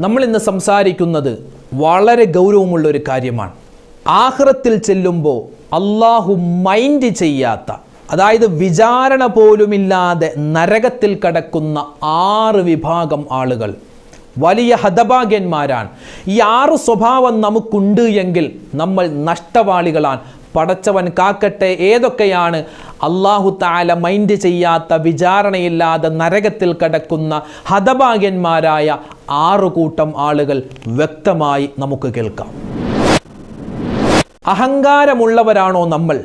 നമ്മൾ ഇന്ന് സംസാരിക്കുന്നത് വളരെ ഗൗരവമുള്ളൊരു കാര്യമാണ്. ആഖിറത്തിൽ ചെല്ലുമ്പോൾ അള്ളാഹു മൈൻഡ് ചെയ്യാത്ത, അതായത് വിചാരണ പോലുമില്ലാതെ നരകത്തിൽ കടക്കുന്ന 6 വിഭാഗം ആളുകൾ വലിയ ഹതഭാഗ്യന്മാരാണ്. ഈ 6 സ്വഭാവം നമുക്കുണ്ട് എങ്കിൽ നമ്മൾ നഷ്ടവാളികളാണ്. പടച്ചവൻ കാക്കട്ടെ. ഏതൊക്കെയാണ് അല്ലാഹു തആല മൈൻഡ് ചെയ്യാത്ത, വിചാരണയില്ലാതെ നരകത്തിൽ കടക്കുന്ന ഹതഭാഗ്യന്മാരായ 6 കൂട്ടം ആളുകൾ വ്യക്തമായി നമുക്ക് കേൾക്കാം. അഹങ്കാരമുള്ളവരാണോ നമ്മൾ?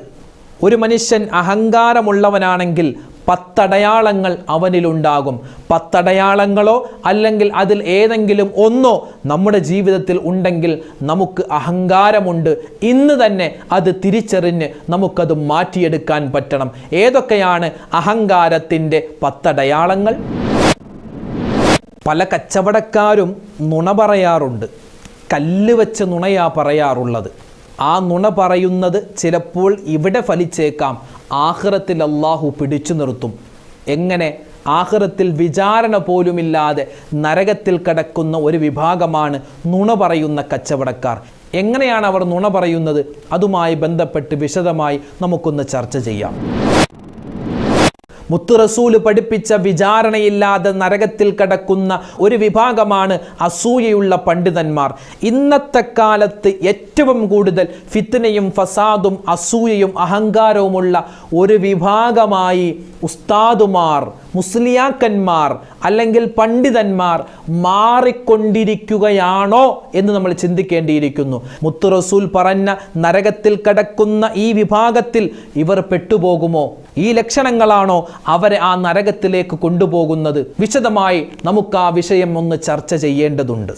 ഒരു മനുഷ്യൻ അഹങ്കാരമുള്ളവനാണെങ്കിൽ 10 അടയാളങ്ങൾ അവനിലുണ്ടാകും. 10 അടയാളങ്ങളോ അല്ലെങ്കിൽ അതിൽ ഏതെങ്കിലും ഒന്നോ നമ്മുടെ ജീവിതത്തിൽ ഉണ്ടെങ്കിൽ നമുക്ക് അഹങ്കാരമുണ്ട്. ഇന്ന് തന്നെ അത് തിരിച്ചറിഞ്ഞ് നമുക്കത് മാറ്റിയെടുക്കാൻ പറ്റണം. ഏതൊക്കെയാണ് അഹങ്കാരത്തിൻ്റെ 10 അടയാളങ്ങൾ? പല കച്ചവടക്കാരും നുണ പറയാറുണ്ട്. കല്ല് വെച്ച് നുണയാ പറയാറുള്ളത്. ആ നുണ പറയുന്നത് ചിലപ്പോൾ ഇവിടെ ഫലിച്ചേക്കാം, ആഖിറത്തിൽ അല്ലാഹു പിടിച്ചു നിർത്തും. എങ്ങനെ? ആഖിറത്തിൽ വിചാരണ പോലുമില്ലാതെ നരകത്തിൽ കടക്കുന്ന ഒരു വിഭാഗമാണ് നുണ പറയുന്ന കച്ചവടക്കാർ. എങ്ങനെയാണ് അവർ നുണ പറയുന്നത്? അതുമായി ബന്ധപ്പെട്ട് വിശദമായി നമുക്കൊന്ന് ചർച്ച ചെയ്യാം. മുത്ത് റസൂല് പഠിപ്പിച്ച വിചാരണയില്ലാതെ നരകത്തിൽ കടക്കുന്ന ഒരു വിഭാഗമാണ് അസൂയയുള്ള പണ്ഡിതന്മാർ. ഇന്നത്തെ കാലത്ത് ഏറ്റവും കൂടുതൽ ഫിത്നയും ഫസാദും അസൂയയും അഹങ്കാരവുമുള്ള ഒരു വിഭാഗമായി ഉസ്താദുമാർ, മുസ്ലിയാക്കന്മാർ അല്ലെങ്കിൽ പണ്ഡിതന്മാർ മാറിക്കൊണ്ടിരിക്കുകയാണോ എന്ന് നമ്മൾ ചിന്തിക്കേണ്ടിയിരിക്കുന്നു. മുത്ത് റസൂൽ പറഞ്ഞ നരകത്തിൽ കടക്കുന്ന ഈ വിഭാഗത്തിൽ ഇവർ പെട്ടുപോകുമോ? ഈ ലക്ഷണങ്ങളാണോ അവരെ ആ നരകത്തിലേക്ക് കൊണ്ടുപോകുന്നത്? വിശദമായി നമുക്ക് ആ വിഷയം ഒന്ന് ചർച്ച ചെയ്യേണ്ടതുണ്ട്.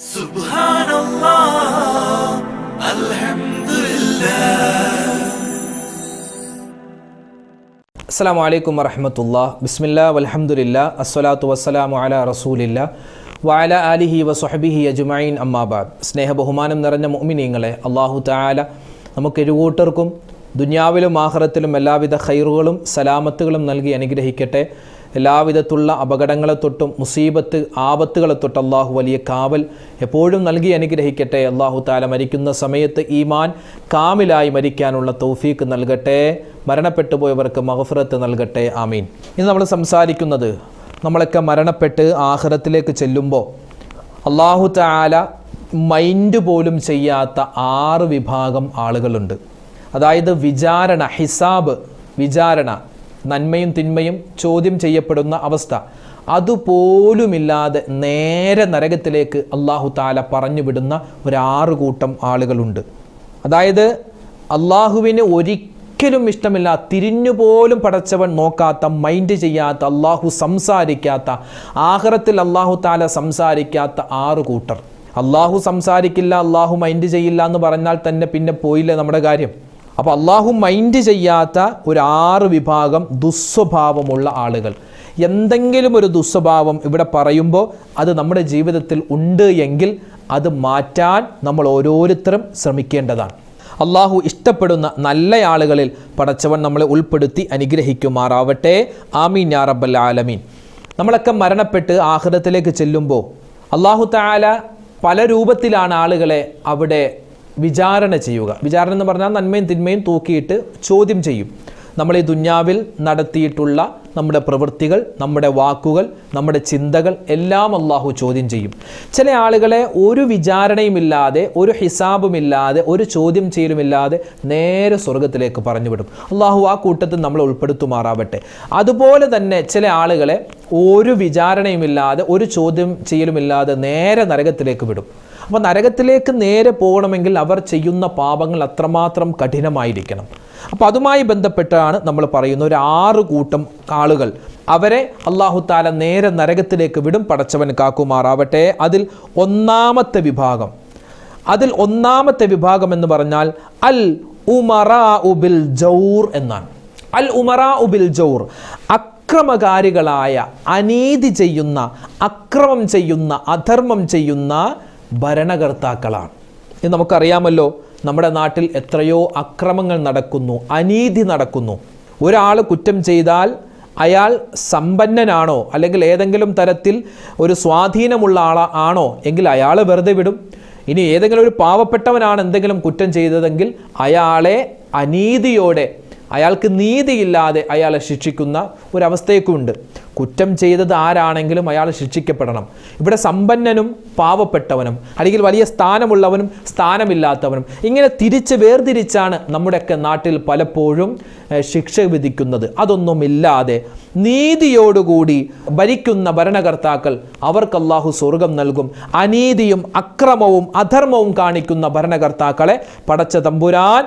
അസ്സലാമു അലൈക്കും വറഹ്മത്തുള്ളാഹി. ബിസ്മില്ലാഹി വൽഹംദുലില്ലാഹി അസ്സലാത്തു വസ്സലാമു അലാ റസൂലില്ലാഹി വഅലാ ആലിഹി വസ്വഹ്ബിഹി അജ്മഈൻ. അമ്മാ ബഅദ്. സ്നേഹ ബഹുമാനം നിറഞ്ഞ മുഅ്മിനീങ്ങളെ, അല്ലാഹു തആല നമുക്ക് ഇരുകൂട്ടർക്കും ദുനിയാവിലും ആഖിറത്തിലും എല്ലാവിധ ഖൈറുകളും സലാമത്തുകളും നൽകി അനുഗ്രഹിക്കട്ടെ. എല്ലാവിധത്തുള്ള അപകടങ്ങളെ തൊട്ടും മുസീബത്ത് ആപത്തുകളെ തൊട്ട് അള്ളാഹു വലിയ കാവൽ എപ്പോഴും നൽകി അനുഗ്രഹിക്കട്ടെ. അള്ളാഹു തആല മരിക്കുന്ന സമയത്ത് ഈമാൻ കാമിലായി മരിക്കാനുള്ള തൗഫീക്ക് നൽകട്ടെ. മരണപ്പെട്ടു പോയവർക്ക് മഗ്ഫിറത്ത് നൽകട്ടെ. ആമീൻ. ഇന്ന് നമ്മൾ സംസാരിക്കുന്നത്, നമ്മളൊക്കെ മരണപ്പെട്ട് ആഖിറത്തിലേക്ക് ചെല്ലുമ്പോൾ അള്ളാഹു തആല മൈൻഡ് പോലും ചെയ്യാത്ത 6 വിഭാഗം ആളുകളുണ്ട്. അതായത് വിചാരണ, ഹിസാബ്, വിചാരണ, നന്മയും തിന്മയും ചോദ്യം ചെയ്യപ്പെടുന്ന അവസ്ഥ, അതുപോലുമില്ലാതെ നേരെ നരകത്തിലേക്ക് അല്ലാഹു തആല പറഞ്ഞു വിടുന്ന ഒരു 6 കൂട്ടം ആളുകളുണ്ട്. അതായത് അള്ളാഹുവിന് ഒരിക്കലും ഇഷ്ടമില്ല, തിരിഞ്ഞുപോലും പടച്ചവൻ നോക്കാത്ത, മൈൻഡ് ചെയ്യാത്ത, അള്ളാഹു സംസാരിക്കാത്ത, ആഖിറത്തിൽ അല്ലാഹു തആല സംസാരിക്കാത്ത 6 കൂട്ടർ. അള്ളാഹു സംസാരിക്കില്ല, അള്ളാഹു മൈൻഡ് ചെയ്യില്ല എന്ന് പറഞ്ഞാൽ തന്നെ പിന്നെ പോയില്ലേ നമ്മുടെ കാര്യം. അപ്പോൾ അള്ളാഹു മൈൻഡ് ചെയ്യാത്ത ഒരു 6 വിഭാഗം ദുസ്വഭാവമുള്ള ആളുകൾ. എന്തെങ്കിലും ഒരു ദുസ്വഭാവം ഇവിടെ പറയുമ്പോൾ അത് നമ്മുടെ ജീവിതത്തിൽ ഉണ്ട് എങ്കിൽ അത് മാറ്റാൻ നമ്മൾ ഓരോരുത്തരും ശ്രമിക്കേണ്ടതാണ്. അള്ളാഹു ഇഷ്ടപ്പെടുന്ന നല്ല ആളുകളിൽ പടച്ചവൻ നമ്മളെ ഉൾപ്പെടുത്തി അനുഗ്രഹിക്കുമാറാവട്ടെ. ആമീൻ യാ റബ്ബൽ ആലമീൻ. നമ്മളൊക്കെ മരണപ്പെട്ട് ആഖിറത്തിലേക്ക് ചെല്ലുമ്പോൾ അള്ളാഹു തആല പല രൂപത്തിലാണ് ആളുകളെ അവിടെ വിചാരണ ചെയ്യുക. വിചാരണ എന്ന് പറഞ്ഞാൽ നന്മയും തിന്മയും തൂക്കിയിട്ട് ചോദ്യം ചെയ്യും. നമ്മൾ ഈ ദുന്യാവിൽ നടത്തിയിട്ടുള്ള നമ്മുടെ പ്രവൃത്തികൾ, നമ്മുടെ വാക്കുകൾ, നമ്മുടെ ചിന്തകൾ എല്ലാം അള്ളാഹു ചോദ്യം ചെയ്യും. ചില ആളുകളെ ഒരു വിചാരണയുമില്ലാതെ, ഒരു ഹിസാബുമില്ലാതെ, ഒരു ചോദ്യം ചെയ്യലുമില്ലാതെ നേരെ സ്വർഗത്തിലേക്ക് പറഞ്ഞുവിടും. അള്ളാഹു ആ കൂട്ടത്തിൽ നമ്മളെ ഉൾപ്പെടുത്തുമാറാവട്ടെ. അതുപോലെ തന്നെ ചില ആളുകളെ ഒരു വിചാരണയുമില്ലാതെ, ഒരു ചോദ്യം ചെയ്യലുമില്ലാതെ നേരെ നരകത്തിലേക്ക് വിടും. അപ്പോൾ നരകത്തിലേക്ക് നേരെ പോകണമെങ്കിൽ അവർ ചെയ്യുന്ന പാപങ്ങൾ അത്രമാത്രം കഠിനമായിരിക്കണം. അപ്പോൾ അതുമായി ബന്ധപ്പെട്ടാണ് നമ്മൾ പറയുന്ന ഒരു 6 കൂട്ടം ആളുകൾ. അവരെ അല്ലാഹു തആല നേരെ നരകത്തിലേക്ക് വിടും. പടച്ചവൻ കാക്കുമാറാവട്ടെ. അതിൽ ഒന്നാമത്തെ വിഭാഗം എന്ന് പറഞ്ഞാൽ അൽ ഉമറാഉ ബിൽ ജൗർ എന്നാണ്. അൽ ഉമറാഉ ബിൽ ജൗർ, അക്രമകാരികളായ, അനീതി ചെയ്യുന്ന, അക്രമം ചെയ്യുന്ന, അധർമ്മം ചെയ്യുന്ന ഭരണകർത്താക്കളാണ്. ഇത് നമുക്കറിയാമല്ലോ, നമ്മുടെ നാട്ടിൽ എത്രയോ അക്രമങ്ങൾ നടക്കുന്നു, അനീതി നടക്കുന്നു. ഒരാൾ കുറ്റം ചെയ്താൽ അയാൾ സമ്പന്നനാണോ അല്ലെങ്കിൽ ഏതെങ്കിലും തരത്തിൽ ഒരു സ്വാധീനമുള്ള ആണോ എങ്കിൽ അയാൾ വെറുതെ വിടും. ഇനി ഏതെങ്കിലും ഒരു പാവപ്പെട്ടവനാണ് എന്തെങ്കിലും കുറ്റം ചെയ്തതെങ്കിൽ അയാളെ അനീതിയോടെ, അയാൾക്ക് നീതിയില്ലാതെ അയാളെ ശിക്ഷിക്കുന്ന ഒരവസ്ഥയൊക്കെയുണ്ട്. കുറ്റം ചെയ്തത് ആരാണെങ്കിലും അയാൾ ശിക്ഷിക്കപ്പെടണം. ഇവിടെ സമ്പന്നനും പാവപ്പെട്ടവനും, അല്ലെങ്കിൽ വലിയ സ്ഥാനമുള്ളവനും സ്ഥാനമില്ലാത്തവനും, ഇങ്ങനെ വേർതിരിച്ചാണ് നമ്മുടെയൊക്കെ നാട്ടിൽ പലപ്പോഴും ശിക്ഷ വിധിക്കുന്നത്. അതൊന്നുമില്ലാതെ നീതിയോടുകൂടി ഭരിക്കുന്ന ഭരണകർത്താക്കൾ, അവർക്ക് അല്ലാഹു സ്വർഗം നൽകും. അനീതിയും അക്രമവും അധർമ്മവും കാണിക്കുന്ന ഭരണകർത്താക്കളെ പടച്ച തമ്പുരാൻ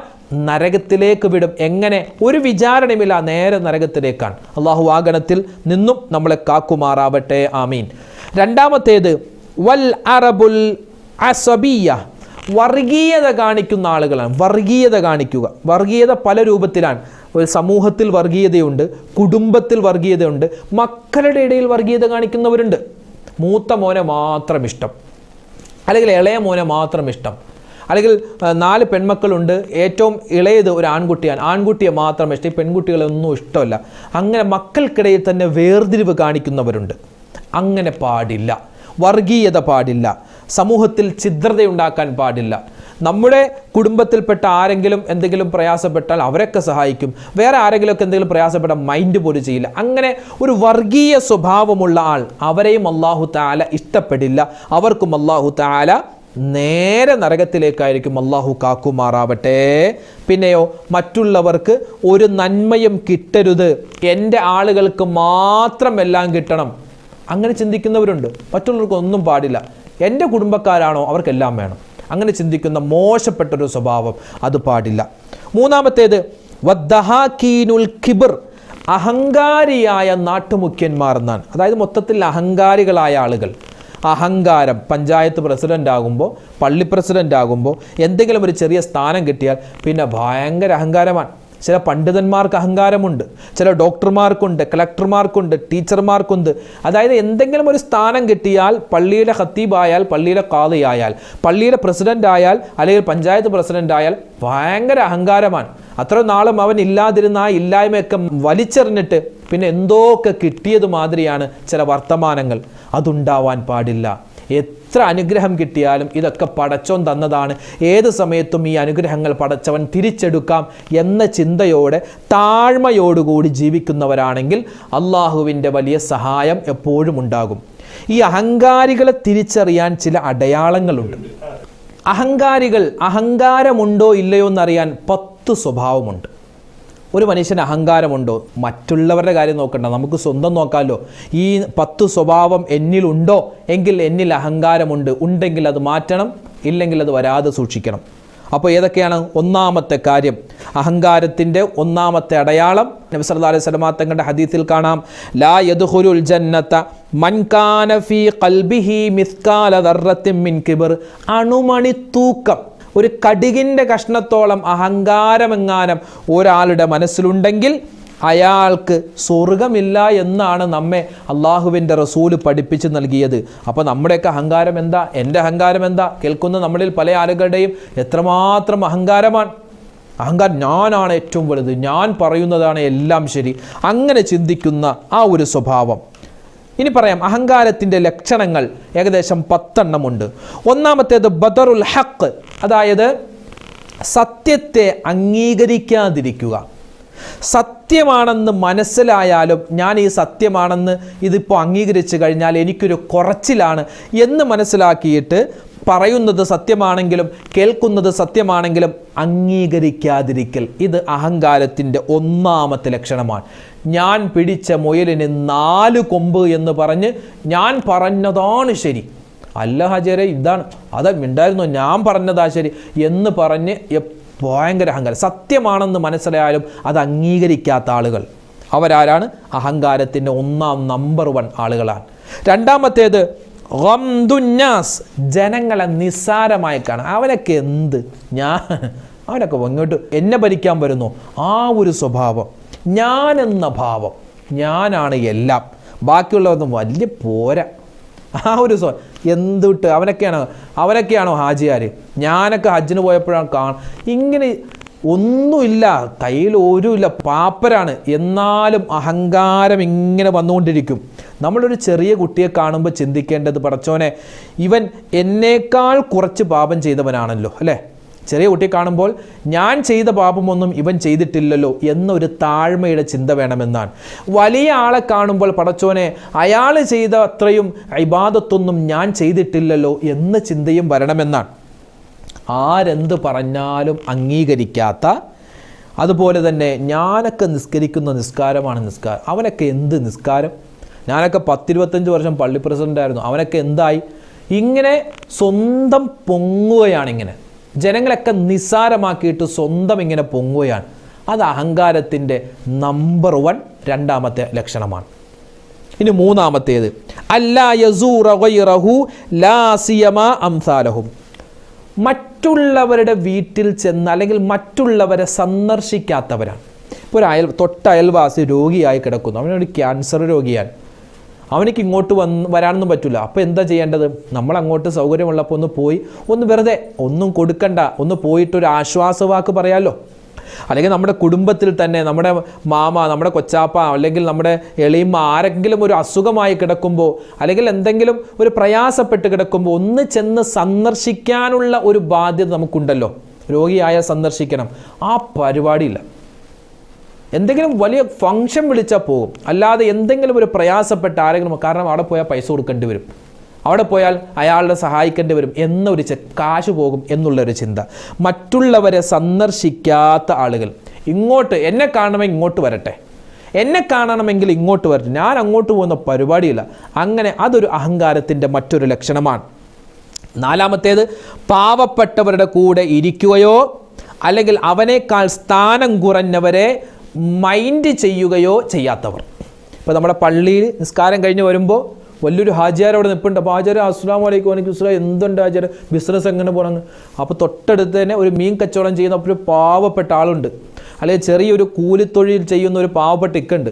നരകത്തിലേക്ക് വിടും. എങ്ങനെ? ഒരു വിചാരണയുമില്ല, നേരെ നരകത്തിലേക്കാണ്. അള്ളാഹു വാഗണത്തിൽ നിന്നും നമ്മളെ കാക്കുമാറാവട്ടെ, ആമീൻ. രണ്ടാമത്തേത് വൽ അറബുൽ അസബിയ, വർഗീയത കാണിക്കുന്ന ആളുകളാണ്. വർഗീയത കാണിക്കുക. വർഗീയത പല രൂപത്തിലാണ്. ഒരു സമൂഹത്തിൽ വർഗീയതയുണ്ട്, കുടുംബത്തിൽ വർഗീയതയുണ്ട്, മക്കളുടെ ഇടയിൽ വർഗീയത കാണിക്കുന്നവരുണ്ട്. മൂത്ത മോനെ മാത്രം ഇഷ്ടം, അല്ലെങ്കിൽ ഇളയ മോനെ മാത്രം ഇഷ്ടം, അല്ലെങ്കിൽ 4 പെൺമക്കളുണ്ട്, ഏറ്റവും ഇളയത് ഒരു ആൺകുട്ടിയാണ്, ആൺകുട്ടിയെ മാത്രം ഇഷ്ടം, ഈ പെൺകുട്ടികളൊന്നും ഇഷ്ടമല്ല. അങ്ങനെ മക്കൾക്കിടയിൽ തന്നെ വേർതിരിവ് കാണിക്കുന്നവരുണ്ട്. അങ്ങനെ പാടില്ല. വർഗീയത പാടില്ല. സമൂഹത്തിൽ ഛിദ്രതയുണ്ടാക്കാൻ പാടില്ല. നമ്മുടെ കുടുംബത്തിൽപ്പെട്ട ആരെങ്കിലും എന്തെങ്കിലും പ്രയാസപ്പെട്ടാൽ അവരൊക്കെ സഹായിക്കും, വേറെ ആരെങ്കിലുമൊക്കെ എന്തെങ്കിലും പ്രയാസപ്പെട്ടാൽ മൈൻഡ് പോലും ചെയ്യില്ല. അങ്ങനെ ഒരു വർഗീയ സ്വഭാവമുള്ള ആൾ, അവരെയും അല്ലാഹു തആല ഇഷ്ടപ്പെടില്ല. അവർക്കും അല്ലാഹു തആല നേരെ നരകത്തിലേക്കായിരിക്കും. അല്ലാഹു കാക്കുമാറാവട്ടെ. പിന്നെയോ, മറ്റുള്ളവർക്ക് ഒരു നന്മയും കിട്ടരുത്, എൻ്റെ ആളുകൾക്ക് മാത്രം എല്ലാം കിട്ടണം, അങ്ങനെ ചിന്തിക്കുന്നവരുണ്ട്. മറ്റുള്ളവർക്ക് ഒന്നും പാടില്ല, എൻ്റെ കുടുംബക്കാരാണോ അവർക്കെല്ലാം വേണം, അങ്ങനെ ചിന്തിക്കുന്ന മോശപ്പെട്ടൊരു സ്വഭാവം, അത് പാടില്ല. മൂന്നാമത്തേത് വദ്ദഹാകീനുൽ കിബർ, അഹങ്കാരിയായ നാട്ടുമുഖ്യന്മാർ എന്നാണ്. അതായത് മൊത്തത്തിൽ അഹങ്കാരികളായ ആളുകൾ. അഹങ്കാരം. പഞ്ചായത്ത് പ്രസിഡൻ്റ് ആകുമ്പോൾ, പള്ളി പ്രസിഡൻ്റ് ആകുമ്പോൾ, എന്തെങ്കിലും ഒരു ചെറിയ സ്ഥാനം കിട്ടിയാൽ പിന്നെ ഭയങ്കര അഹങ്കാരമാണ്. ചില പണ്ഡിതന്മാർക്ക് അഹങ്കാരമുണ്ട്, ചില ഡോക്ടർമാർക്കുണ്ട്, കളക്ടർമാർക്കുണ്ട്, ടീച്ചർമാർക്കുണ്ട്. അതായത് എന്തെങ്കിലും ഒരു സ്ഥാനം കിട്ടിയാൽ, പള്ളിയുടെ ഖത്തീബായാൽ, പള്ളിയുടെ ഖാദിയായാൽ, പള്ളിയുടെ പ്രസിഡൻ്റ് ആയാൽ, അല്ലെങ്കിൽ പഞ്ചായത്ത് പ്രസിഡൻ്റ് ആയാൽ ഭയങ്കര അഹങ്കാരമാണ്. അത്ര നാളും അവൻ ഇല്ലാതിരുന്ന ആ ഇല്ലായ്മയൊക്കെ വലിച്ചെറിഞ്ഞിട്ട് പിന്നെ എന്തോക്കെ കിട്ടിയത് മാതിരിയാണ് ചില വർത്തമാനങ്ങൾ. അതുണ്ടാവാൻ പാടില്ല. എത്ര അനുഗ്രഹം കിട്ടിയാലും ഇതൊക്കെ പടച്ചോൻ തന്നതാണ്, ഏത് സമയത്തും ഈ അനുഗ്രഹങ്ങൾ പടച്ചവൻ തിരിച്ചെടുക്കാം എന്ന ചിന്തയോടെ താഴ്മയോടുകൂടി ജീവിക്കുന്നവരാണെങ്കിൽ അള്ളാഹുവിൻ്റെ വലിയ സഹായം എപ്പോഴും ഉണ്ടാകും. ഈ അഹങ്കാരികളെ തിരിച്ചറിയാൻ ചില അടയാളങ്ങളുണ്ട്. അഹങ്കാരികൾ അഹങ്കാരമുണ്ടോ ഇല്ലയോ എന്നറിയാൻ 10 സ്വഭാവമുണ്ട്. ഒരു മനുഷ്യന് അഹങ്കാരമുണ്ടോ? മറ്റുള്ളവരുടെ കാര്യം നോക്കണ്ട, നമുക്ക് സ്വന്തം നോക്കാമല്ലോ. ഈ 10 സ്വഭാവം എന്നിലുണ്ടോ എങ്കിൽ എന്നിൽ അഹങ്കാരമുണ്ട്, ഉണ്ടെങ്കിൽ അത് മാറ്റണം, ഇല്ലെങ്കിൽ അത് വരാതെ സൂക്ഷിക്കണം. അപ്പോൾ ഏതൊക്കെയാണ്? ഒന്നാമത്തെ കാര്യം, അഹങ്കാരത്തിൻ്റെ ഒന്നാമത്തെ അടയാളം നബി സല്ലല്ലാഹു അലൈഹി വസല്ലം തങ്ങളുടെ ഹദീസിൽ കാണാം, ലാ യദ്ഖുലുൽ ജന്നത മൻ കാന ഫീ ഖൽബിഹി മിസ്കാല ദർറത്തിൻ മിൻ കിബർ, അണുമണി തൂക്കം, ഒരു കടുകിൻ്റെ കഷ്ണത്തോളം അഹങ്കാരമെങ്ങാനും ഒരാളുടെ മനസ്സിലുണ്ടെങ്കിൽ അയാൾക്ക് സ്വർഗമില്ല എന്നാണ് നമ്മെ അള്ളാഹുവിൻ്റെ റസൂല് പഠിപ്പിച്ച് നൽകിയത്. അപ്പോൾ നമ്മുടെയൊക്കെ അഹങ്കാരം എന്താ? എൻ്റെ അഹങ്കാരം എന്താ? കേൾക്കുന്ന നമ്മളിൽ പല ആളുകളുടെയും എത്രമാത്രം അഹങ്കാരമാണ്. അഹങ്കാരം, ഞാനാണ് ഏറ്റവും വലുത്, ഞാൻ പറയുന്നതാണ് എല്ലാം ശരി, അങ്ങനെ ചിന്തിക്കുന്ന ആ ഒരു സ്വഭാവം. ഇനി പറയാം, അഹങ്കാരത്തിൻ്റെ ലക്ഷണങ്ങൾ ഏകദേശം 10 എണ്ണമുണ്ട്. ഒന്നാമത്തേത് ബദറുൽ ഹഖ്, അതായത് സത്യത്തെ അംഗീകരിക്കാതിരിക്കുക. സത്യമാണെന്ന് മനസ്സിലായാലും ഞാൻ ഈ സത്യമാണെന്ന് ഇതിപ്പോൾ അംഗീകരിച്ചു കഴിഞ്ഞാൽ എനിക്കൊരു കുറച്ചിലാണ് എന്ന് മനസ്സിലാക്കിയിട്ട് പറയുന്നത് സത്യമാണെങ്കിലും കേൾക്കുന്നത് സത്യമാണെങ്കിലും അംഗീകരിക്കാതിരിക്കൽ, ഇത് അഹങ്കാരത്തിൻ്റെ ഒന്നാമത്തെ ലക്ഷണമാണ്. ഞാൻ പിടിച്ച മുയലിന് 4 കൊമ്പ് എന്ന് പറഞ്ഞ് ഞാൻ പറഞ്ഞതാണ് ശരി, അല്ല ഹജരെ ഇതാണ്, അത് ഉണ്ടായിരുന്നു, ഞാൻ പറഞ്ഞതാ ശരി എന്ന് പറഞ്ഞ് ഭയങ്കര അഹങ്കാരം. സത്യമാണെന്ന് മനസ്സിലായാലും അത് അംഗീകരിക്കാത്ത ആളുകൾ, അവരാരാണ്? അഹങ്കാരത്തിൻ്റെ നമ്പർ 1 ആളുകളാണ്. രണ്ടാമത്തേത് ഗംദുന്നാസ്, ജനങ്ങളെ നിസ്സാരമായി കാണാം. അവനൊക്കെ എന്ത്, അവനൊക്കെ ഇങ്ങോട്ട് എന്നെ ഭരിക്കാൻ വരുന്നു, ആ ഒരു സ്വഭാവം, ഞാനെന്ന ഭാവം, ഞാനാണ് എല്ലാം, ബാക്കിയുള്ളതൊന്നും വലിയ പോരാ, ആ ഒരു അവനൊക്കെയാണോ ഹാജിയാർ? ഞാനൊക്കെ ഹജ്ജിന് പോയപ്പോഴാണ് ഇങ്ങനെ ഒന്നുമില്ല, കയ്യിൽ ഒരുമില്ല, പാപ്പരാണ്, എന്നാലും അഹങ്കാരം ഇങ്ങനെ വന്നുകൊണ്ടിരിക്കും. നമ്മളൊരു ചെറിയ കുട്ടിയെ കാണുമ്പോൾ ചിന്തിക്കേണ്ടത്, പടച്ചോനെ ഇവൻ എന്നേക്കാൾ കുറച്ച് പാപം ചെയ്തവനാണല്ലോ അല്ലേ. ചെറിയ കുട്ടിയെ കാണുമ്പോൾ ഞാൻ ചെയ്ത പാപമൊന്നും ഇവൻ ചെയ്തിട്ടില്ലല്ലോ എന്നൊരു താഴ്മയുടെ ചിന്ത വേണമെന്നാണ്. വലിയ ആളെ കാണുമ്പോൾ പടച്ചോനെ അയാൾ ചെയ്ത അത്രയും ഇബാദത്തൊന്നും ഞാൻ ചെയ്തിട്ടില്ലല്ലോ എന്ന ചിന്തയും വരണമെന്നാണ്. ആരെന്ത് പറഞ്ഞാലും അംഗീകരിക്കാത്ത, അതുപോലെ തന്നെ ഞാനൊക്കെ നിസ്കരിക്കുന്ന നിസ്കാരമാണ് നിസ്കാരം, അവനൊക്കെ എന്ത് നിസ്കാരം, ഞാനൊക്കെ 10-25 വർഷം പള്ളി പ്രസിഡൻ്റായിരുന്നു, അവനൊക്കെ എന്തായി, ഇങ്ങനെ സ്വന്തം പൊങ്ങുകയാണ്. ഇങ്ങനെ ജനങ്ങളൊക്കെ നിസ്സാരമാക്കിയിട്ട് സ്വന്തം ഇങ്ങനെ പൊങ്ങുകയാണ്. അത് അഹങ്കാരത്തിൻ്റെ നമ്പർ 1 രണ്ടാമത്തെ ലക്ഷണമാണ്. ഇനി മൂന്നാമത്തേത്, അല്ലാ യസൂറ ഗൈറഹു ലാ സിയമാ അംസാലഹും. മറ്റുള്ളവരുടെ വീട്ടിൽ ചെന്ന് അല്ലെങ്കിൽ മറ്റുള്ളവരെ സന്ദർശിക്കാത്തവരാണ്. ഇപ്പോൾ ഒരു തൊട്ട അയൽവാസി രോഗിയായി കിടക്കുന്നു, അവനൊരു ക്യാൻസർ രോഗിയാണ്, അവനിക്ക് ഇങ്ങോട്ട് വരാനൊന്നും പറ്റില്ല. അപ്പോൾ എന്താ ചെയ്യേണ്ടത്? നമ്മൾ അങ്ങോട്ട് സൗകര്യമുള്ളപ്പോൾ ഒന്ന് പോയി ഒന്ന് വെറുതെ ഒന്നും കൊടുക്കണ്ട, ഒന്ന് പോയിട്ടൊരു ആശ്വാസവാക്ക് പറയാമല്ലോ. അല്ലെങ്കിൽ നമ്മുടെ കുടുംബത്തിൽ തന്നെ നമ്മുടെ മാമ, നമ്മുടെ കൊച്ചാപ്പ, അല്ലെങ്കിൽ നമ്മുടെ എളിയമ്മ ആരെങ്കിലും ഒരു അസുഖമായി കിടക്കുമ്പോൾ അല്ലെങ്കിൽ എന്തെങ്കിലും ഒരു പ്രയാസപ്പെട്ട് കിടക്കുമ്പോൾ ഒന്ന് ചെന്ന് സന്ദർശിക്കാനുള്ള ഒരു ബാധ്യത നമുക്കുണ്ടല്ലോ. രോഗിയായ സന്ദർശിക്കണം, ആ പരിപാടിയില്ല. എന്തെങ്കിലും വലിയ ഫംഗ്ഷൻ വിളിച്ചാൽ പോകും, അല്ലാതെ എന്തെങ്കിലും ഒരു പ്രയാസപ്പെട്ട ആരെങ്കിലും, കാരണം അവിടെ പോയാൽ പൈസ കൊടുക്കേണ്ടി വരും, അവിടെ പോയാൽ അയാളുടെ സഹായിക്കേണ്ടി വരും എന്നൊരു കാശ് പോകും എന്നുള്ളൊരു ചിന്ത. മറ്റുള്ളവരെ സന്ദർശിക്കാത്ത ആളുകൾ, ഇങ്ങോട്ട് എന്നെ കാണണമെങ്കിൽ ഇങ്ങോട്ട് വരട്ടെ, എന്നെ കാണണമെങ്കിൽ ഇങ്ങോട്ട് വരട്ടെ, ഞാൻ അങ്ങോട്ട് പോകുന്ന പരിപാടിയില്ല. അങ്ങനെ അതൊരു അഹങ്കാരത്തിൻ്റെ മറ്റൊരു ലക്ഷണമാണ്. നാലാമത്തേത്, പാവപ്പെട്ടവരുടെ കൂടെ ഇരിക്കുകയോ അല്ലെങ്കിൽ അവനേക്കാൾ സ്ഥാനം കുറഞ്ഞവരെ മൈൻഡ് ചെയ്യുകയോ ചെയ്യാത്തവർ. ഇപ്പോൾ നമ്മുടെ പള്ളിയിൽ നിസ്കാരം കഴിഞ്ഞ് വരുമ്പോൾ വലിയൊരു ഹാജിയാർ അവിടെ നിൽപ്പുണ്ട്. അപ്പോൾ ഹാജിയാർ അസ്സലാമു അലൈക്കും, വലൈക്കും അസ്സലാം, എന്തുണ്ട് ഹാജിയാർ, ബിസിനസ് എങ്ങനെ പോകണമെന്ന്. അപ്പോൾ തൊട്ടടുത്ത് തന്നെ ഒരു മീൻ കച്ചവടം ചെയ്യുന്ന ഒരു പാവപ്പെട്ട ആളുണ്ട്, അല്ലെങ്കിൽ ചെറിയൊരു കൂലിത്തൊഴിൽ ചെയ്യുന്ന ഒരു പാവപ്പെട്ട ഇക്കുണ്ട്.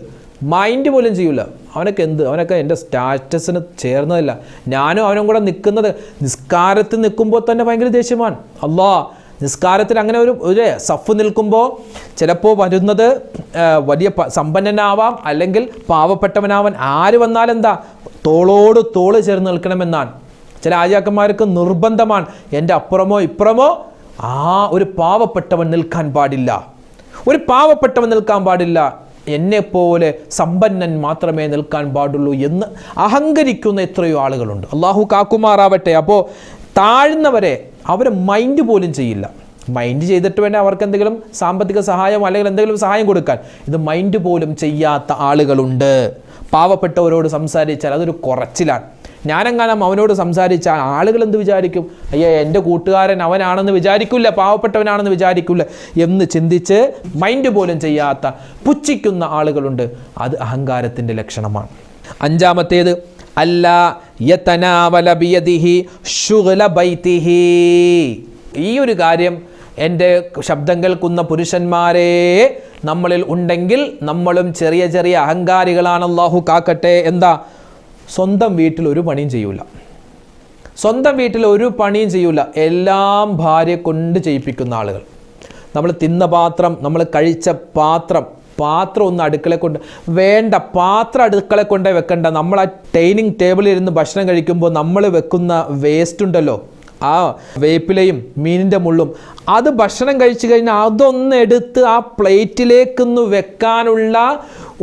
മൈൻഡ് പോലും ചെയ്യില്ല. അവനൊക്കെ എന്ത്, അവനൊക്കെ എൻ്റെ സ്റ്റാറ്റസിന് ചേർന്നതല്ല. ഞാനും അവനും കൂടെ നിൽക്കുന്നത് നിസ്കാരത്തിൽ നിൽക്കുമ്പോൾ തന്നെ ഭയങ്കര ദേഷ്യമാണ്. അല്ലാ, നിസ്കാരത്തിൽ അങ്ങനെ ഒരു സഫ് നിൽക്കുമ്പോൾ ചിലപ്പോൾ വരുന്നത് വലിയ സമ്പന്നനാവാം അല്ലെങ്കിൽ പാവപ്പെട്ടവനാവാൻ, ആര് വന്നാലെന്താ തോളോട് തോള് ചേർന്ന് നിൽക്കണമെന്നാണ്. ചില ആചാര്യന്മാർക്ക് നിർബന്ധമാണ്, എൻ്റെ അപ്പുറമോ ഇപ്പുറമോ ഒരു പാവപ്പെട്ടവൻ നിൽക്കാൻ പാടില്ല, ഒരു പാവപ്പെട്ടവൻ നിൽക്കാൻ പാടില്ല, എന്നെപ്പോലെ സമ്പന്നൻ മാത്രമേ നിൽക്കാൻ പാടുള്ളൂ എന്ന് അഹങ്കരിക്കുന്ന എത്രയോ ആളുകളുണ്ട്. അള്ളാഹു കാക്കുമാറാവട്ടെ. അപ്പോൾ താഴ്ന്നവരെ അവർ മൈൻഡ് പോലും ചെയ്യില്ല. മൈൻഡ് ചെയ്തിട്ട് വേണ്ട അവർക്ക് എന്തെങ്കിലും സാമ്പത്തിക സഹായം അല്ലെങ്കിൽ എന്തെങ്കിലും സഹായം കൊടുക്കാൻ. ഇത് മൈൻഡ് പോലും ചെയ്യാത്ത ആളുകളുണ്ട്. പാവപ്പെട്ടവരോട് സംസാരിച്ചാൽ അതൊരു കുറച്ചിലാണ്. ഞാനെങ്ങാനും അവനോട് സംസാരിച്ചാൽ ആളുകൾ എന്ത് വിചാരിക്കും? അയ്യേ, എൻ്റെ കൂട്ടുകാരൻ അവനാണെന്ന് വിചാരിക്കില്ല, പാവപ്പെട്ടവനാണെന്ന് വിചാരിക്കില്ല എന്ന് ചിന്തിച്ച് മൈൻഡ് പോലും ചെയ്യാത്ത, പുച്ഛിക്കുന്ന ആളുകളുണ്ട്. അത് അഹങ്കാരത്തിൻ്റെ ലക്ഷണമാണ്. അഞ്ചാമത്തേത്, അല്ലാ യതനാവല ബിയദിഹി ശുഗ്ല ബൈതിഹി. ഈ ഒരു കാര്യം എൻ്റെ ശബ്ദം കേൾക്കുന്ന പുരുഷന്മാരെ നമ്മളിൽ ഉണ്ടെങ്കിൽ നമ്മളും ചെറിയ ചെറിയ അഹങ്കാരികളാണ്. അല്ലാഹു കാക്കട്ടെ. എന്താ? സ്വന്തം വീട്ടിൽ ഒരു പണിയും ചെയ്യൂല, സ്വന്തം വീട്ടിൽ ഒരു പണിയും ചെയ്യൂല, എല്ലാം ഭാര്യ കൊണ്ട് ചെയ്യിപ്പിക്കുന്ന ആളുകൾ. നമ്മൾ തിന്ന പാത്രം, നമ്മൾ കഴിച്ച പാത്രം ഒന്ന് അടുക്കള കൊണ്ട് വേണ്ട, പാത്രം അടുക്കള കൊണ്ടേ വെക്കണ്ട. നമ്മൾ ആ ഡൈനിങ് ടേബിളിൽ ഇരുന്ന് ഭക്ഷണം കഴിക്കുമ്പോൾ നമ്മൾ വെക്കുന്ന വേസ്റ്റ് ഉണ്ടല്ലോ, ആ വേപ്പിലയും മീനിൻ്റെ മുള്ളും, അത് ഭക്ഷണം കഴിച്ചു കഴിഞ്ഞാൽ അതൊന്ന് എടുത്ത് ആ പ്ലേറ്റിലേക്കൊന്ന് വെക്കാനുള്ള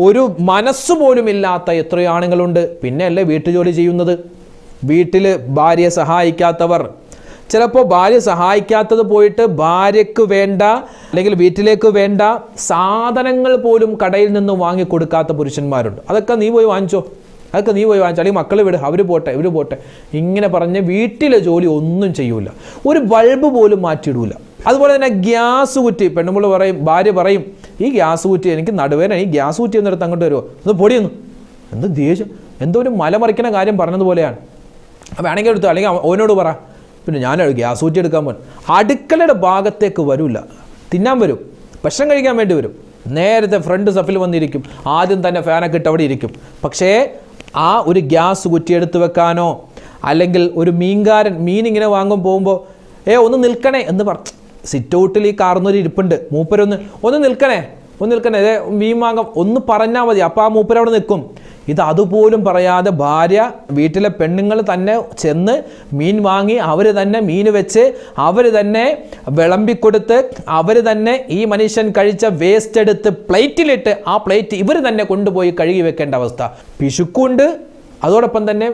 ഒരു മനസ്സ് പോലും ഇല്ലാത്ത എത്രയോ ആണുങ്ങളുണ്ട്. പിന്നെ അല്ലേ വീട്ടുജോലി ചെയ്യുന്നത്, വീട്ടിൽ ഭാര്യയെ സഹായിക്കാത്തവർ. ചിലപ്പോൾ ഭാര്യ സഹായിക്കാത്തത് പോയിട്ട് ഭാര്യയ്ക്ക് വേണ്ട അല്ലെങ്കിൽ വീട്ടിലേക്ക് വേണ്ട സാധനങ്ങൾ പോലും കടയിൽ നിന്ന് വാങ്ങിക്കൊടുക്കാത്ത പുരുഷന്മാരുണ്ട്. അതൊക്കെ നീ പോയി വാങ്ങിച്ചോ, അല്ലെങ്കിൽ മക്കൾ വിട്, ഇവർ പോട്ടെ ഇങ്ങനെ പറഞ്ഞ് വീട്ടിലെ ജോലി ഒന്നും ചെയ്യൂല, ഒരു ബൾബ് പോലും മാറ്റിയിടൂല. അതുപോലെ തന്നെ ഗ്യാസ് കുറ്റി, പെണ്ണുമ്പോൾ പറയും, ഭാര്യ പറയും, ഈ ഗ്യാസ് കുറ്റി എനിക്ക് നടുവേന, ഈ ഗ്യാസ് കുറ്റി എന്നിടത്ത് അങ്ങോട്ട് വരുമോ, ഒന്ന് പൊടിയൊന്നു, എന്ത് ദേഷ്യം, എന്തോ ഒരു മലമറിക്കുന്ന കാര്യം പറഞ്ഞതുപോലെയാണ്. വേണമെങ്കിൽ എടുത്തോ, അല്ലെങ്കിൽ ഓനോട് പറ. പിന്നെ ഞാൻ ഗ്യാസ് കുറ്റി എടുക്കാൻ പോകാൻ അടുക്കളയുടെ ഭാഗത്തേക്ക് വരില്ല, തിന്നാൻ വരും, ഭക്ഷണം കഴിക്കാൻ വേണ്ടി വരും, നേരത്തെ ഫ്രണ്ട് സഫിൽ വന്നിരിക്കും, ആദ്യം തന്നെ ഫാനൊക്കെ ഇട്ട് അവിടെ ഇരിക്കും. പക്ഷേ ആ ഒരു ഗ്യാസ് കുറ്റി എടുത്ത് വെക്കാനോ അല്ലെങ്കിൽ ഒരു മീൻകാരൻ മീൻ ഇങ്ങനെ വാങ്ങാൻ പോകുമ്പോൾ ഒന്ന് നിൽക്കണേ എന്ന് സിറ്റൗട്ടിൽ ഈ കാർന്നൊരു ഇരിപ്പുണ്ട്, മൂപ്പരൊന്ന് നിൽക്കണേ മീൻ വാങ്ങാം ഒന്ന് പറഞ്ഞാൽ മതി, അപ്പോൾ ആ മൂപ്പരവിടെ നിൽക്കും. ഇത് അതുപോലും പറയാതെ ഭാര്യ വീട്ടിലെ പെണ്ണുങ്ങൾ തന്നെ ചെന്ന് മീൻ വാങ്ങി അവർ തന്നെ മീൻ വെച്ച് അവർ തന്നെ വിളമ്പിക്കൊടുത്ത് അവർ തന്നെ ഈ മനുഷ്യൻ കഴിച്ച വേസ്റ്റ് എടുത്ത് പ്ലേറ്റിലിട്ട് ആ പ്ലേറ്റ് ഇവർ തന്നെ കൊണ്ടുപോയി കഴുകി വെക്കേണ്ട അവസ്ഥ. പിശുക്കുണ്ട്. അതോടൊപ്പം തന്നെ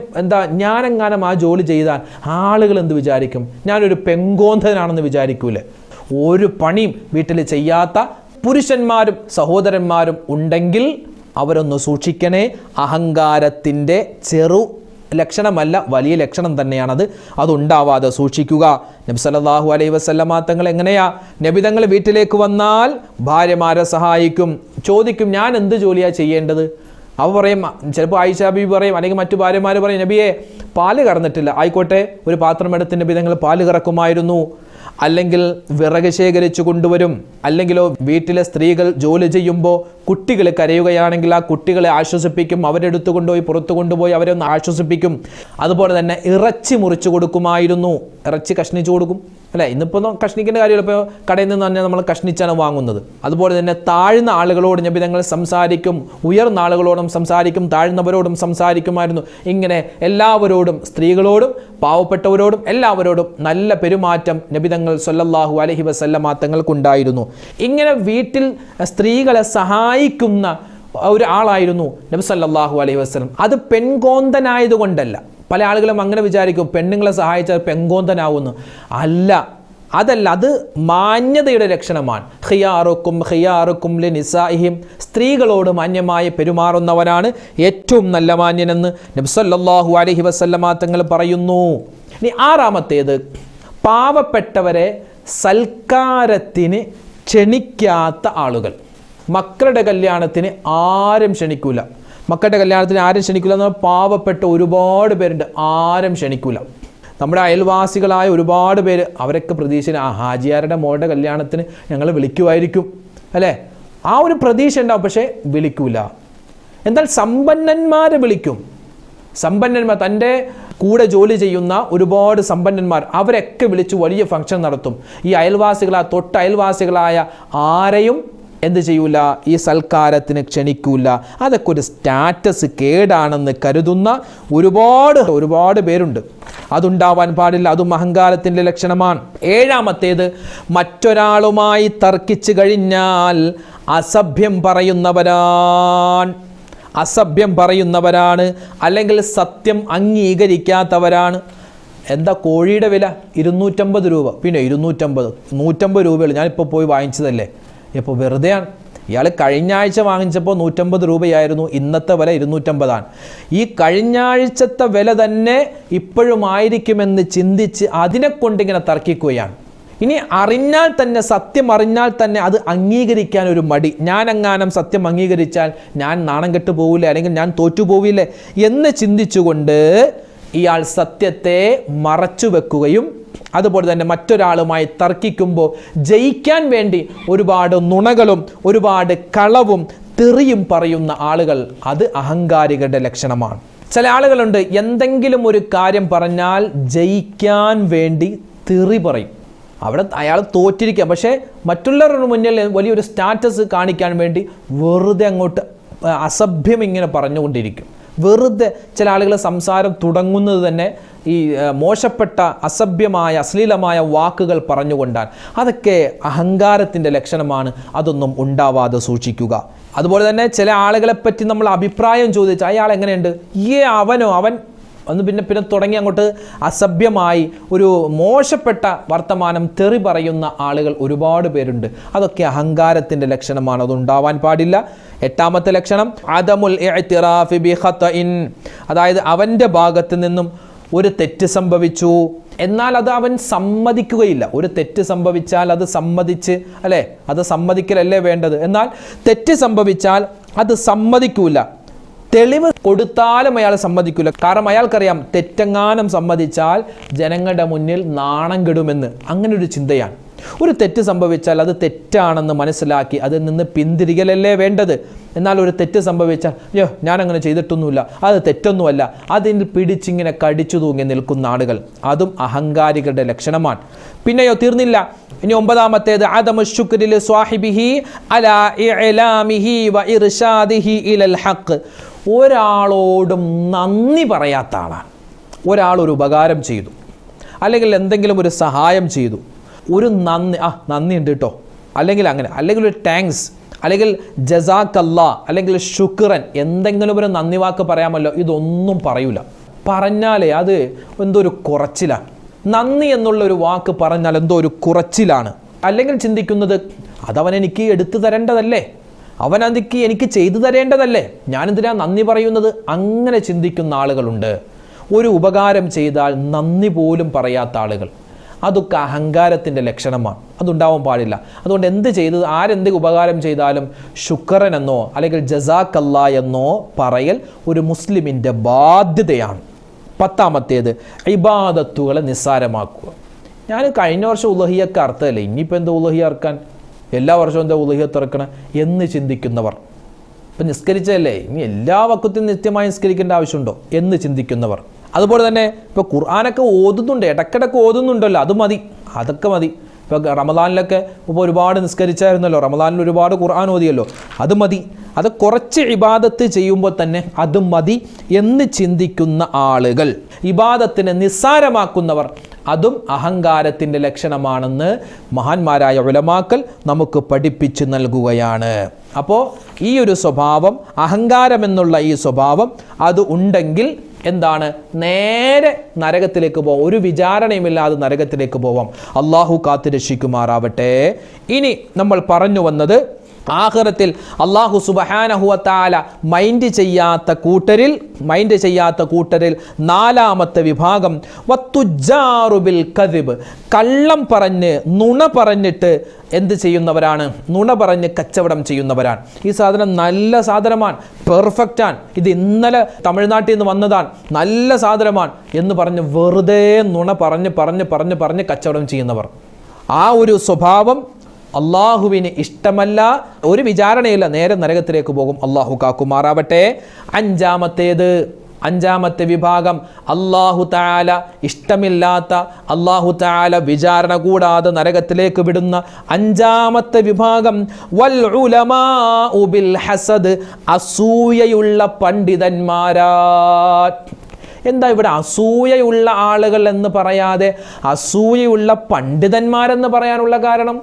ഞാനെങ്ങാനും ആ ജോലി ചെയ്താൽ ആളുകൾ എന്ത് വിചാരിക്കും? ഞാനൊരു പെങ്കോന്തനാണെന്ന് വിചാരിക്കൂലേ? ഒരു പണിയും വീട്ടിൽ ചെയ്യാത്ത പുരുഷന്മാരും സഹോദരന്മാരും ഉണ്ടെങ്കിൽ അവരൊന്ന് സൂക്ഷിക്കണേ. അഹങ്കാരത്തിൻ്റെ ചെറു ലക്ഷണമല്ല, വലിയ ലക്ഷണം തന്നെയാണത്. അതുണ്ടാവാതെ സൂക്ഷിക്കുക. നബി സല്ലല്ലാഹു അലൈഹി വസല്ലമ തങ്ങൾ എങ്ങനെയാ? നബി തങ്ങൾ വീട്ടിലേക്ക് വന്നാൽ ഭാര്യമാരെ സഹായിക്കും. ചോദിക്കും, ഞാൻ എന്ത് ജോലിയാണ് ചെയ്യേണ്ടത്? അവ പറയും, ചിലപ്പോൾ ആയിഷ ബീബി പറയും, അല്ലെങ്കിൽ മറ്റു ഭാര്യമാർ പറയും, നബിയെ പാല് കറന്നിട്ടില്ല, ആയിക്കോട്ടെ ഒരു പാത്രം എടുത്ത് നബി തങ്ങൾ പാല് കറക്കുമായിരുന്നു. അല്ലെങ്കിൽ വിറക് ശേഖരിച്ചു കൊണ്ടുവരും. അല്ലെങ്കിലോ വീട്ടിലെ സ്ത്രീകൾ ജോലി ചെയ്യുമ്പോൾ കുട്ടികൾ കരയുകയാണെങ്കിൽ ആ കുട്ടികളെ ആശ്വസിപ്പിക്കും. അവരെടുത്തു കൊണ്ടുപോയി പുറത്തു കൊണ്ടുപോയി അവരെ ഒന്ന് ആശ്വസിപ്പിക്കും. അതുപോലെ തന്നെ ഇറച്ചി മുറിച്ചു കൊടുക്കുമായിരുന്നു. ഇറച്ചി കഷ്ണിച്ചു കൊടുക്കും അല്ലേ? ഇന്നിപ്പോൾ കഷ്ണിക്കേണ്ട കാര്യമില്ല, ഇപ്പോൾ കടയിൽ നിന്ന് തന്നെ നമ്മൾ കഷ്ണിച്ചാണ് വാങ്ങുന്നത്. അതുപോലെ തന്നെ താഴ്ന്ന ആളുകളോട് നബി തങ്ങൾ സംസാരിക്കും, ഉയർന്ന ആളുകളോടും സംസാരിക്കും, താഴ്ന്നവരോടും സംസാരിക്കുമായിരുന്നു. ഇങ്ങനെ എല്ലാവരോടും, സ്ത്രീകളോടും പാവപ്പെട്ടവരോടും എല്ലാവരോടും നല്ല പെരുമാറ്റം നബി തങ്ങൾ സല്ലല്ലാഹു അലൈഹി വസല്ലമ തങ്ങൾക്കുണ്ടായിരുന്നു. ഇങ്ങനെ വീട്ടിൽ സ്ത്രീകളെ സഹായിക്കുന്ന ഒരാളായിരുന്നു നബി സല്ലല്ലാഹു അലൈഹി വസല്ലം. അത് പെൺകോന്തനായതുകൊണ്ടല്ല. പല ആളുകളും അങ്ങനെ വിചാരിക്കും, പെണ്ണുങ്ങളെ സഹായിച്ചാൽ പെങ്കോന്തനാവുന്നു. അതല്ല, അത് മാന്യതയുടെ ലക്ഷണമാണ്. ഖിയാറുക്കും ലിനിസാഇഹിം, സ്ത്രീകളോട് മാന്യമായി പെരുമാറുന്നവനാണ് ഏറ്റവും നല്ല മാന്യനെന്ന് നബി സല്ലല്ലാഹു അലൈഹി വസല്ലമ തങ്ങൾ പറയുന്നു. ഇനി ആറാമത്തേത്, പാവപ്പെട്ടവരെ സൽക്കാരത്തിന് ക്ഷണിക്കാത്ത ആളുകൾ. മക്കളുടെ കല്യാണത്തിന് ആരും ക്ഷണിക്കൂല. എന്ന് പാവപ്പെട്ട ഒരുപാട് പേരുണ്ട്, ആരും ക്ഷണിക്കൂല. നമ്മുടെ അയൽവാസികളായ ഒരുപാട് പേര്, അവരൊക്കെ പ്രതീക്ഷ ഹാജിയാരുടെ മോളുടെ കല്യാണത്തിന് ഞങ്ങൾ വിളിക്കുമായിരിക്കും അല്ലേ? ആ ഒരു പ്രതീക്ഷ ഉണ്ടാവും, പക്ഷേ വിളിക്കൂല. എന്നാൽ സമ്പന്നന്മാരെ വിളിക്കും. സമ്പന്നന്മാർ, തൻ്റെ കൂടെ ജോലി ചെയ്യുന്ന ഒരുപാട് സമ്പന്നന്മാർ, അവരൊക്കെ വിളിച്ച് വലിയ ഫംഗ്ഷൻ നടത്തും. ഈ തൊട്ട് അയൽവാസികളായ ആരെയും എന്ത് ചെയ്യൂല? ഈ സൽക്കാരത്തിന് ക്ഷണിക്കൂല. അതൊക്കെ ഒരു സ്റ്റാറ്റസ് കേടാണെന്ന് കരുതുന്ന ഒരുപാട് പേരുണ്ട്. അതുണ്ടാവാൻ പാടില്ല. അതും അഹങ്കാരത്തിൻ്റെ ലക്ഷണമാണ്. ഏഴാമത്തേത്, മറ്റൊരാളുമായി തർക്കിച്ചു കഴിഞ്ഞാൽ അസഭ്യം പറയുന്നവരാണ്, അല്ലെങ്കിൽ സത്യം അംഗീകരിക്കാത്തവരാണ്. എന്താ കോഴിയുടെ വില? 250 രൂപ. പിന്നെ 150 രൂപയുള്ളൂ, ഞാനിപ്പോൾ പോയി വാങ്ങിച്ചതല്ലേ. ഇപ്പോൾ വെറുതെയാണ്. ഇയാൾ കഴിഞ്ഞ ആഴ്ച വാങ്ങിച്ചപ്പോൾ 150 രൂപയായിരുന്നു, ഇന്നത്തെ വില 250. ഈ കഴിഞ്ഞ ആഴ്ചത്തെ വില തന്നെ ഇപ്പോഴും ആയിരിക്കുമെന്ന് ചിന്തിച്ച് അതിനെക്കൊണ്ടിങ്ങനെ തർക്കിക്കുകയാണ്. ഇനി അറിഞ്ഞാൽ തന്നെ, സത്യം അറിഞ്ഞാൽ തന്നെ അത് അംഗീകരിക്കാൻ ഒരു മടി. ഞാനെങ്ങാനും സത്യം അംഗീകരിച്ചാൽ ഞാൻ നാണം കെട്ടു പോവില്ലേ, അല്ലെങ്കിൽ ഞാൻ തോറ്റുപോവില്ലേ എന്ന് ചിന്തിച്ചുകൊണ്ട് ഇയാൾ സത്യത്തെ മറച്ചു വെക്കുകയും അതുപോലെ തന്നെ മറ്റൊരാളുമായി തർക്കിക്കുമ്പോൾ ജയിക്കാൻ വേണ്ടി ഒരുപാട് നുണകളും ഒരുപാട് കളവും തെറിയും പറയുന്ന ആളുകൾ, അത് അഹങ്കാരികളുടെ ലക്ഷണമാണ്. ചില ആളുകളുണ്ട്, എന്തെങ്കിലും ഒരു കാര്യം പറഞ്ഞാൽ ജയിക്കാൻ വേണ്ടി തെറി പറയും. അവിടെ അയാൾ തോറ്റിരിക്കുക, പക്ഷേ മറ്റുള്ളവരുടെ മുന്നിൽ വലിയൊരു സ്റ്റാറ്റസ് കാണിക്കാൻ വേണ്ടി വെറുതെ അങ്ങോട്ട് അസഭ്യം ഇങ്ങനെ പറഞ്ഞുകൊണ്ടിരിക്കും. വെറുതെ ചില ആളുകൾ സംസാരം തുടങ്ങുന്നത് തന്നെ ഈ മോശപ്പെട്ട അസഭ്യമായ അശ്ലീലമായ വാക്കുകൾ പറഞ്ഞുകൊണ്ടാണ്. അതൊക്കെ അഹങ്കാരത്തിൻ്റെ ലക്ഷണമാണ്. അതൊന്നും ഉണ്ടാവാതെ സൂക്ഷിക്കുക. അതുപോലെ തന്നെ ചില ആളുകളെപ്പറ്റി നമ്മൾ അഭിപ്രായം ചോദിച്ചാൽ അയാൾ എങ്ങനെയുണ്ട്, അവൻ അന്ന് പിന്നെ തുടങ്ങി അങ്ങോട്ട് അസഭ്യമായി ഒരു മോശപ്പെട്ട വർത്തമാനം തെറി പറയുന്ന ആളുകൾ ഒരുപാട് പേരുണ്ട്. അതൊക്കെ അഹങ്കാരത്തിൻ്റെ ലക്ഷണമാണ്. അതുണ്ടാവാൻ പാടില്ല. എട്ടാമത്തെ ലക്ഷണം, അദമുൽ ഇഅ്തിറാഫി ബി ഖതഇൻ, അതായത് അവൻ്റെ ഭാഗത്ത് നിന്നും ഒരു തെറ്റ് സംഭവിച്ചു, എന്നാൽ അത് അവൻ സമ്മതിക്കുകയില്ല. ഒരു തെറ്റ് സംഭവിച്ചാൽ അത് സമ്മതിച്ച് അല്ലേ, അത് സമ്മതിക്കലല്ലേ വേണ്ടത്. എന്നാൽ തെറ്റ് സംഭവിച്ചാൽ അത് സമ്മതിക്കൂല. തെളിവ് കൊടുത്താലും അയാൾ സമ്മതിക്കില്ല. കാരണം അയാൾക്കറിയാം തെറ്റെങ്ങാനും സമ്മതിച്ചാൽ ജനങ്ങളുടെ മുന്നിൽ നാണം കെടുമെന്ന്. അങ്ങനെ ഒരു ചിന്തയാണ്. ഒരു തെറ്റ് സംഭവിച്ചാൽ അത് തെറ്റാണെന്ന് മനസ്സിലാക്കി അതിൽ നിന്ന് പിന്തിരികലല്ലേ വേണ്ടത്. എന്നാൽ ഒരു തെറ്റ് സംഭവിച്ചാൽ അയ്യോ ഞാനങ്ങനെ ചെയ്തിട്ടൊന്നുമില്ല, അത് തെറ്റൊന്നുമല്ല, അതിൽ പിടിച്ചിങ്ങനെ കടിച്ചു തൂങ്ങി നിൽക്കുന്ന ആളുകൾ, അതും അഹങ്കാരികളുടെ ലക്ഷണമാണ്. പിന്നെയോ തീർന്നില്ല, ഇനി 9-ാമത്തേത് അദമു ശുക്രി ലിസ്വാഹിബിഹി അലാ ഇഅലാമിഹി വ ഇർഷാദിഹി ഇലൽ ഹഖ്. ഒരാളോടും നന്ദി പറയാത്ത ആളാണ്. ഒരാളൊരു ഉപകാരം ചെയ്തു, അല്ലെങ്കിൽ എന്തെങ്കിലും ഒരു സഹായം ചെയ്തു, ഒരു നന്ദി ഉണ്ട് കേട്ടോ, അല്ലെങ്കിൽ അങ്ങനെ, അല്ലെങ്കിൽ ഒരു താങ്ക്സ്, അല്ലെങ്കിൽ ജസാക്കല്ലാ, അല്ലെങ്കിൽ ശുക്രൻ, എന്തെങ്കിലും ഒരു നന്ദി വാക്ക് പറയാമല്ലോ, ഇതൊന്നും പറയൂല. പറഞ്ഞാലേ അത് എന്തോ ഒരു കുറച്ചിലാണ്. നന്ദി എന്നുള്ള ഒരു വാക്ക് പറഞ്ഞാൽ എന്തോ ഒരു കുറച്ചിലാണ്. അല്ലെങ്കിൽ ചിന്തിക്കുന്നത് അതവൻ എനിക്ക് എടുത്തു തരേണ്ടതല്ലേ, അവനതിക്ക് എനിക്ക് ചെയ്തു തരേണ്ടതല്ലേ, ഞാനെന്തിനാ നന്ദി പറയുന്നത്, അങ്ങനെ ചിന്തിക്കുന്ന ആളുകളുണ്ട്. ഒരു ഉപകാരം ചെയ്താൽ നന്ദി പോലും പറയാത്ത ആളുകൾ, അതൊക്കെ അഹങ്കാരത്തിൻ്റെ ലക്ഷണമാണ്. അതുണ്ടാവാൻ പാടില്ല. അതുകൊണ്ട് ആരെന്ത് ഉപകാരം ചെയ്താലും ശുക്രൻ എന്നോ അല്ലെങ്കിൽ ജസാക്കല്ലാ എന്നോ പറയൽ ഒരു മുസ്ലിമിൻ്റെ ബാധ്യതയാണ്. 10-ാമത്തേത് ഇബാദത്തുകളെ നിസ്സാരമാക്കുക. ഞാൻ കഴിഞ്ഞ വർഷം ഉലഹിയൊക്കെ അർത്ഥമല്ലേ, ഇനിയിപ്പോൾ എന്താ ഉലഹിയ ഇറക്കാൻ, എല്ലാ വർഷവും എന്താ ഉലഹിയത്ത് ഇറക്കണം എന്ന് ചിന്തിക്കുന്നവർ, ഇപ്പം നിസ്കരിച്ചല്ലേ ഇനി എല്ലാ വക്കത്തും നിത്യമായി നിസ്കരിക്കേണ്ട ആവശ്യമുണ്ടോ എന്ന് ചിന്തിക്കുന്നവർ. അതുപോലെ തന്നെ ഇപ്പോൾ ഖുർആനൊക്കെ ഓതുന്നുണ്ട്, ഇടയ്ക്കിടയ്ക്ക് ഓതുന്നുണ്ടല്ലോ, അത് മതി, അതൊക്കെ മതി. ഇപ്പോൾ റമദാനിലൊക്കെ ഇപ്പോൾ ഒരുപാട് നിസ്കരിച്ചായിരുന്നല്ലോ, റമദാനിൽ ഒരുപാട് ഖുർആൻ ഓതിയല്ലോ, അത് മതി. അത് കുറച്ച് ഇബാദത്ത് ചെയ്യുമ്പോൾ തന്നെ അത് മതി എന്ന് ചിന്തിക്കുന്ന ആളുകൾ, ഇബാദത്തിനെ നിസ്സാരമാക്കുന്നവർ, അതും അഹങ്കാരത്തിൻ്റെ ലക്ഷണമാണെന്ന് മഹാന്മാരായ ഉലമാക്കൾ നമുക്ക് പഠിപ്പിച്ചു നൽകുകയാണ്. അപ്പോൾ ഈ ഒരു സ്വഭാവം, അഹങ്കാരമെന്നുള്ള ഈ സ്വഭാവം അത് ഉണ്ടെങ്കിൽ എന്താണ്, നേരെ നരകത്തിലേക്ക് പോവാം, ഒരു വിചാരണയുമില്ലാതെ നരകത്തിലേക്ക് പോവാം. അള്ളാഹു കാത്തുരക്ഷിക്കുമാറാവട്ടെ. ഇനി നമ്മൾ പറഞ്ഞു വന്നത് ആഖിറത്തിൽ അല്ലാഹു സുബ്ഹാനഹു വ തആല മൈൻഡ് ചെയ്യാത്ത കൂട്ടരിൽ 4-ാമത്തെ വിഭാഗം വത്തുജാറു ബിൽ കദിബ്, കള്ളം പറഞ്ഞ് നുണ പറഞ്ഞിട്ട് എന്ത് ചെയ്യുന്നവരാണ്, നുണ പറഞ്ഞ് കച്ചവടം ചെയ്യുന്നവരാണ്. ഈ സാധനം നല്ല സാധനമാണ്, പെർഫെക്റ്റാണ്, ഇത് ഇന്നലെ തമിഴ്നാട്ടിൽ നിന്ന് വന്നതാണ്, നല്ല സാധനമാണ് എന്ന് പറഞ്ഞ് വെറുതെ നുണ പറഞ്ഞ് കച്ചവടം ചെയ്യുന്നവർ, ആ ഒരു സ്വഭാവം അള്ളാഹുവിന് ഇഷ്ടമല്ല. ഒരു വിചാരണയില്ല, നേരെ നരകത്തിലേക്ക് പോകും. അള്ളാഹു കാക്കുമാറാവട്ടെ. 5-ാമത്തെ വിഭാഗം അല്ലാഹു തആല ഇഷ്ടമില്ലാത്ത, അല്ലാഹു തആല വിചാരണ കൂടാതെ നരകത്തിലേക്ക് വിടുന്ന 5-ാമത്തെ വിഭാഗം വൽ ഉലമാഉ ബിൽ ഹസദ്, അസൂയയുള്ള പണ്ഡിതന്മാരാ. എന്താ ഇവിടെ അസൂയയുള്ള ആളുകൾ എന്ന് പറയാതെ അസൂയയുള്ള പണ്ഡിതന്മാരെന്ന് പറയാനുള്ള കാരണം?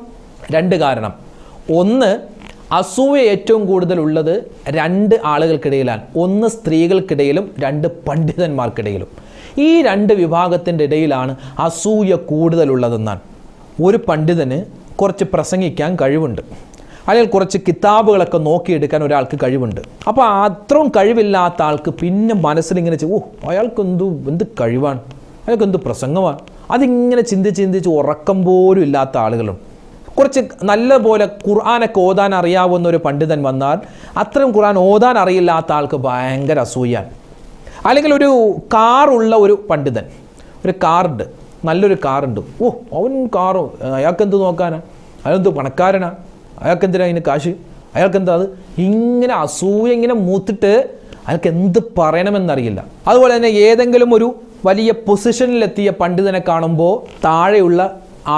2 കാരണം. ഒന്ന്, അസൂയ ഏറ്റവും കൂടുതൽ ഉള്ളത് 2 ആളുകൾക്കിടയിലാണ്. ഒന്ന് സ്ത്രീകൾക്കിടയിലും, 2 പണ്ഡിതന്മാർക്കിടയിലും. ഈ 2 വിഭാഗത്തിൻ്റെ ഇടയിലാണ് അസൂയ കൂടുതലുള്ളതെന്നാണ്. ഒരു പണ്ഡിതന് കുറച്ച് പ്രസംഗിക്കാൻ കഴിവുണ്ട്, അല്ലെങ്കിൽ കുറച്ച് കിതാബുകളൊക്കെ നോക്കിയെടുക്കാൻ ഒരാൾക്ക് കഴിവുണ്ട്. അപ്പോൾ അത്രയും കഴിവില്ലാത്ത ആൾക്ക് പിന്നെ മനസ്സിലിങ്ങനെ അയാൾക്ക് എന്ത് കഴിവാണ്, അയാൾക്ക് എന്ത് പ്രസംഗമാണ്, അതിങ്ങനെ ചിന്തിച്ച് ഉറക്കം പോലും ഇല്ലാത്ത ആളുകളുണ്ട്. കുറച്ച് നല്ലപോലെ ഖുർആനൊക്കെ ഓതാൻ അറിയാവുന്ന ഒരു പണ്ഡിതൻ വന്നാൽ അത്രയും ഖുർആൻ ഓതാൻ അറിയില്ലാത്ത ആൾക്ക് ഭയങ്കര അസൂയാണ്. അല്ലെങ്കിൽ ഒരു കാറുള്ള ഒരു പണ്ഡിതൻ, ഒരു കാറുണ്ട്, നല്ലൊരു കാറുണ്ട്, അവൻ കാറും, അയാൾക്കെന്ത് നോക്കാനാ, അയാളെന്ത് പണക്കാരനാ, അയാൾക്കെന്തിനാ അതിന് കാശ്, അയാൾക്കെന്താ അത്, ഇങ്ങനെ അസൂയ ഇങ്ങനെ മൂത്തിട്ട് അയാൾക്ക് എന്ത് പറയണമെന്നറിയില്ല. അതുപോലെ തന്നെ ഏതെങ്കിലും ഒരു വലിയ പൊസിഷനിലെത്തിയ പണ്ഡിതനെ കാണുമ്പോൾ താഴെയുള്ള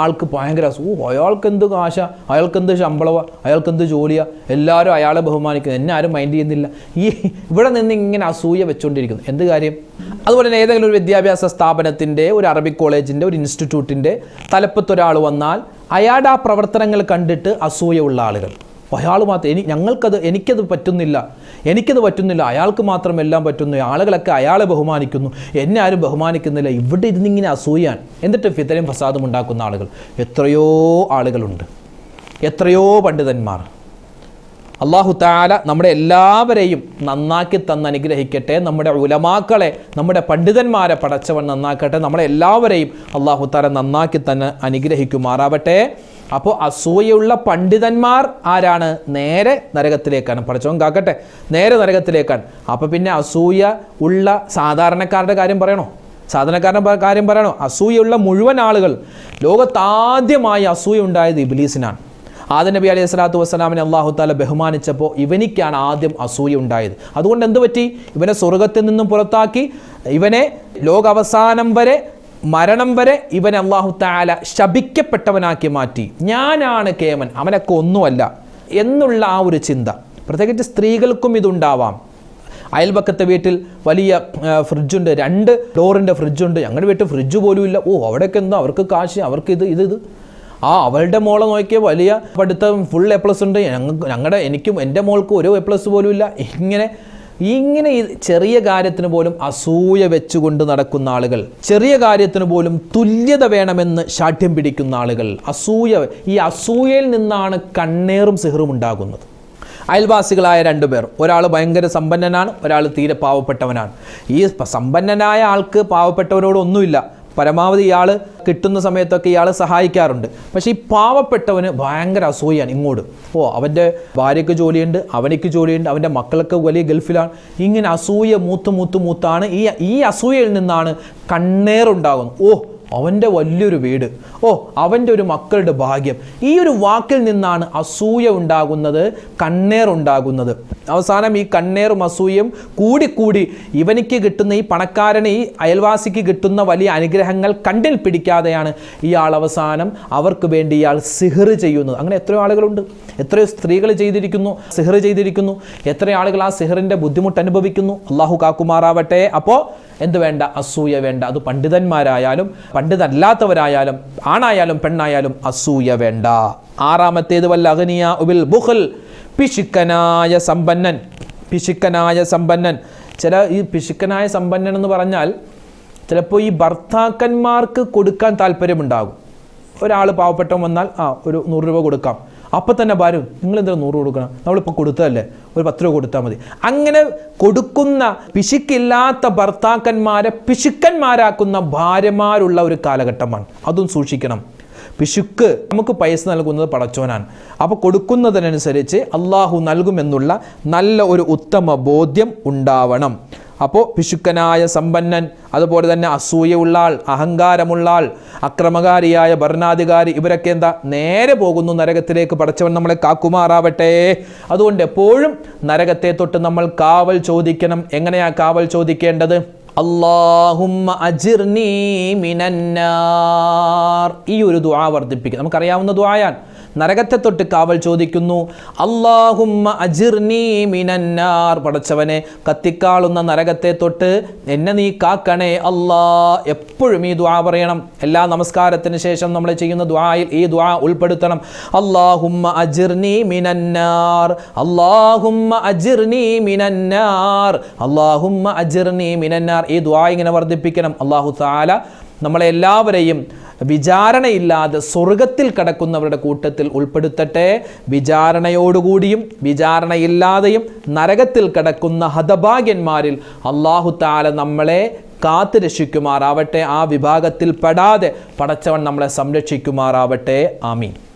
ആൾക്ക് ഭയങ്കര അയാൾക്കെന്ത് കാശ, അയാൾക്കെന്ത് ശമ്പളവാ, അയാൾക്കെന്ത് ജോലിയാ, എല്ലാവരും അയാളെ ബഹുമാനിക്കുന്നു, എന്നെ ആരും മൈൻഡ് ചെയ്യുന്നില്ല. ഇവിടെ നിന്ന് ഇങ്ങനെ അസൂയ വെച്ചുകൊണ്ടിരിക്കുന്നു. എന്ത് കാര്യം? അതുപോലെ തന്നെ ഏതെങ്കിലും ഒരു വിദ്യാഭ്യാസ സ്ഥാപനത്തിൻ്റെ, ഒരു അറബിക് കോളേജിൻ്റെ, ഒരു ഇൻസ്റ്റിറ്റ്യൂട്ടിൻ്റെ തലപ്പത്തൊരാൾ വന്നാൽ അയാളുടെ ആ പ്രവർത്തനങ്ങൾ കണ്ടിട്ട് അസൂയുള്ള ആളുകൾ, അയാൾ മാത്രം എനിക്കത് പറ്റുന്നില്ല, അയാൾക്ക് മാത്രം എല്ലാം പറ്റുന്നു, ആളുകളൊക്കെ അയാളെ ബഹുമാനിക്കുന്നു, എന്നെ ആരും ബഹുമാനിക്കുന്നില്ല, ഇവിടെ ഇരുന്നിങ്ങനെ അസൂയാൻ, എന്നിട്ട് ഫിതനയും ഫസാദും ഉണ്ടാക്കുന്ന ആളുകൾ എത്രയോ ആളുകളുണ്ട്, എത്രയോ പണ്ഡിതന്മാർ. അല്ലാഹു തആല നമ്മുടെ എല്ലാവരെയും നന്നാക്കി തന്ന് അനുഗ്രഹിക്കട്ടെ. നമ്മുടെ ഉലമാക്കളെ, നമ്മുടെ പണ്ഡിതന്മാരെ പടച്ചവൻ നന്നാക്കട്ടെ. നമ്മളെ എല്ലാവരെയും അല്ലാഹു തആല നന്നാക്കി തന്നെ അനുഗ്രഹിക്കുമാറാവട്ടെ. അപ്പോൾ അസൂയുള്ള പണ്ഡിതന്മാർ ആരാണ്? നേരെ നരകത്തിലേക്കാണ്. പടച്ചവൻ കാക്കട്ടെ, നേരെ നരകത്തിലേക്കാണ്. അപ്പോൾ പിന്നെ അസൂയ ഉള്ള സാധാരണക്കാരുടെ കാര്യം പറയണോ? അസൂയുള്ള മുഴുവൻ ആളുകൾ, ലോകത്താദ്യമായി അസൂയ ഉണ്ടായത് ഇബ്ലീസിനാണ്. ആദം നബി അലൈഹി സ്വലാത്തു വസ്സലാമിനെ അള്ളാഹു താല ബഹുമാനിച്ചപ്പോൾ ഇവനിക്കാണ് ആദ്യം അസൂയ ഉണ്ടായത്. അതുകൊണ്ട് എന്ത് പറ്റി? ഇവനെ സ്വർഗത്തിൽ നിന്നും പുറത്താക്കി, ഇവനെ ലോകാവസാനം വരെ, മരണം വരെ ഇവനെ അള്ളാഹു താല ശപിക്കപ്പെട്ടവനാക്കി മാറ്റി. ഞാനാണ് കേമൻ, അവനൊക്കെ ഒന്നുമല്ല എന്നുള്ള ആ ഒരു ചിന്ത. പ്രത്യേകിച്ച് സ്ത്രീകൾക്കും ഇതുണ്ടാവാം. അയൽപക്കത്തെ വീട്ടിൽ വലിയ ഫ്രിഡ്ജുണ്ട്, 2 ഡോറിൻ്റെ ഫ്രിഡ്ജുണ്ട്, ഞങ്ങളുടെ വീട്ടിൽ ഫ്രിഡ്ജ് പോലും ഇല്ല. ഓ, അവിടെയൊക്കെ എന്താ, അവർക്ക് കാശ്, അവർക്ക് ഇത്. അവളുടെ മോളെ നോക്കിയ വലിയ പഠിത്തം, ഫുൾ A+ ഉണ്ട്, എനിക്കും എൻ്റെ മോൾക്ക് ഒരു A+ പോലും ഇല്ല. ഇങ്ങനെ ചെറിയ കാര്യത്തിന് പോലും അസൂയ വെച്ചുകൊണ്ട് നടക്കുന്ന ആളുകൾ, ചെറിയ കാര്യത്തിന് പോലും തുല്യത വേണമെന്ന് ശാഠ്യം പിടിക്കുന്ന ആളുകൾ, ഈ അസൂയയിൽ നിന്നാണ് കണ്ണേറും സിഹറും ഉണ്ടാകുന്നത്. അയൽവാസികളായ 2 പേർ, ഒരാൾ ഭയങ്കര സമ്പന്നനാണ്, ഒരാൾ തീരെ പാവപ്പെട്ടവനാണ്. ഈ സമ്പന്നനായ ആൾക്ക് പാവപ്പെട്ടവരോടൊന്നുമില്ല, പരമാവധി ഇയാൾ കിട്ടുന്ന സമയത്തൊക്കെ ഇയാൾ സഹായിക്കാറുണ്ട്. പക്ഷേ ഈ പാവപ്പെട്ടവന് ഭയങ്കര അസൂയാണ് ഇങ്ങോട്ട്. അവൻ്റെ ഭാര്യയ്ക്ക് ജോലിയുണ്ട്, അവനിക്ക് ജോലിയുണ്ട്, അവൻ്റെ മക്കളൊക്കെ വലിയ ഗൾഫിലാണ്. ഇങ്ങനെ അസൂയ മൂത്താണ്. ഈ അസൂയയിൽ നിന്നാണ് കണ്ണേറുണ്ടാകുന്നത്. അവൻ്റെ വലിയൊരു വീട്, അവൻ്റെ ഒരു മക്കളുടെ ഭാഗ്യം. ഈ ഒരു വാക്കിൽ നിന്നാണ് അസൂയ ഉണ്ടാകുന്നത്, കണ്ണേറുണ്ടാകുന്നത്. അവസാനം ഈ കണ്ണേറും അസൂയയും കൂടി ഇവനിക്ക് കിട്ടുന്ന, ഈ പണക്കാരന്, ഈ അയൽവാസിക്ക് കിട്ടുന്ന വലിയ അനുഗ്രഹങ്ങൾ കണ്ടിൽ പിടിക്കാതെയാണ് ഇയാൾ അവസാനം അവർക്ക് വേണ്ടി ഇയാൾ സിഹർ ചെയ്യുന്നത്. അങ്ങനെ എത്രയോ ആളുകളുണ്ട്, എത്രയോ സ്ത്രീകൾ സിഹർ ചെയ്തിരിക്കുന്നു. എത്ര ആളുകൾ ആ സിഹറിൻ്റെ ബുദ്ധിമുട്ട് അനുഭവിക്കുന്നു. അള്ളാഹു കാക്കുമാറാവട്ടെ. അപ്പോൾ എന്ത് വേണ്ട? അസൂയ വേണ്ട. അത് പണ്ഡിതന്മാരായാലും പണ്ഡിതല്ലാത്തവരായാലും ആണായാലും പെണ്ണായാലും അസൂയ വേണ്ട. 6-ാമത്തേത് വല്ലഗ്നിയാ ഉബിൽ ബുഖൽ, പിശുക്കനായ സമ്പന്നൻ. ഈ പിശുക്കനായ സമ്പന്നൻ എന്ന് പറഞ്ഞാൽ ചിലപ്പോൾ ഈ ഭർത്താക്കന്മാർക്ക് കൊടുക്കാൻ താല്പര്യമുണ്ടാകും. ഒരാൾ പാവപ്പെട്ടവൻ വന്നാൽ ഒരു 100 രൂപ കൊടുക്കാം, അപ്പം തന്നെ ഭാര്യ, നിങ്ങൾ എന്താ 100 കൊടുക്കണം, നമ്മളിപ്പോൾ കൊടുത്തതല്ലേ, ഒരു 10 രൂപ കൊടുത്താൽ മതി. അങ്ങനെ കൊടുക്കുന്ന, പിശുക്കില്ലാത്ത ഭർത്താക്കന്മാരെ പിശുക്കന്മാരാക്കുന്ന ഭാര്യമാരുള്ള ഒരു കാലഘട്ടമാണ്. അതും സൂക്ഷിക്കണം. പിശുക്ക്, നമുക്ക് പൈസ നൽകുന്നത് പടച്ചോനാണ്. അപ്പോൾ കൊടുക്കുന്നതിനനുസരിച്ച് അള്ളാഹു നൽകുമെന്നുള്ള നല്ല ഒരു ഉത്തമ ബോധ്യം ഉണ്ടാവണം. അപ്പോൾ പിശുക്കനായ സമ്പന്നൻ, അതുപോലെ തന്നെ അസൂയുള്ള ആൾ, അഹങ്കാരമുള്ള ആൾ, അക്രമകാരിയായ ഭരണാധികാരി, ഇവരൊക്കെ എന്താ? നേരെ പോകുന്നു നരകത്തിലേക്ക്. പടച്ചവൻ നമ്മളെ കാക്കുമാറാവട്ടെ. അതുകൊണ്ട് എപ്പോഴും നരകത്തെ തൊട്ട് നമ്മൾ കാവൽ ചോദിക്കണം. എങ്ങനെയാ കാവൽ ചോദിക്കേണ്ടത്? അല്ലാഹുമ്മ അജിർനി മിനന്നാർ. ഈ ഒരു ദുആ വർദ്ധിപ്പിക്കുക. നമുക്കറിയാവുന്ന ദുആയാണ്. നരകത്തെ തൊട്ട് കാവൽ ചോദിക്കുന്നു. അല്ലാഹുമ്മ അജിർനി മിനന്നാർ. പടച്ചവനെ, കത്തിക്കാളുന്ന നരകത്തെ തൊട്ട് എന്നെ നീ കാക്കണേ അല്ലാ. എപ്പോഴും ഈ ദുആ പറയണം. എല്ലാ നമസ്കാരത്തിന് ശേഷം നമ്മൾ ചെയ്യുന്ന ദുആയിൽ ഈ ദുആ ഉൾപ്പെടുത്തണം. അല്ലാഹുമ്മ അജിർനി മിനന്നാർ, അല്ലാഹുമ്മ അജിർനി മിനന്നാർ, അല്ലാഹുമ്മ അജിർനി മിനന്നാർ. ഈ ദുആ ഇങ്ങനെ വർദ്ധിപ്പിക്കണം. അല്ലാഹു തആല നമ്മളെ എല്ലാവരെയും വിചാരണയില്ലാതെ സ്വർഗത്തിൽ കടക്കുന്നവരുടെ കൂട്ടത്തിൽ ഉൾപ്പെടുത്തട്ടെ. വിചാരണയോടുകൂടിയും വിചാരണയില്ലാതെയും നരകത്തിൽ കടക്കുന്ന ഹതഭാഗ്യന്മാരിൽ അല്ലാഹു തആല നമ്മളെ കാത്തു രക്ഷിക്കുമാറാവട്ടെ. ആ വിഭാഗത്തിൽ പെടാതെ പടച്ചവൻ നമ്മളെ സംരക്ഷിക്കുമാറാവട്ടെ. ആമീൻ.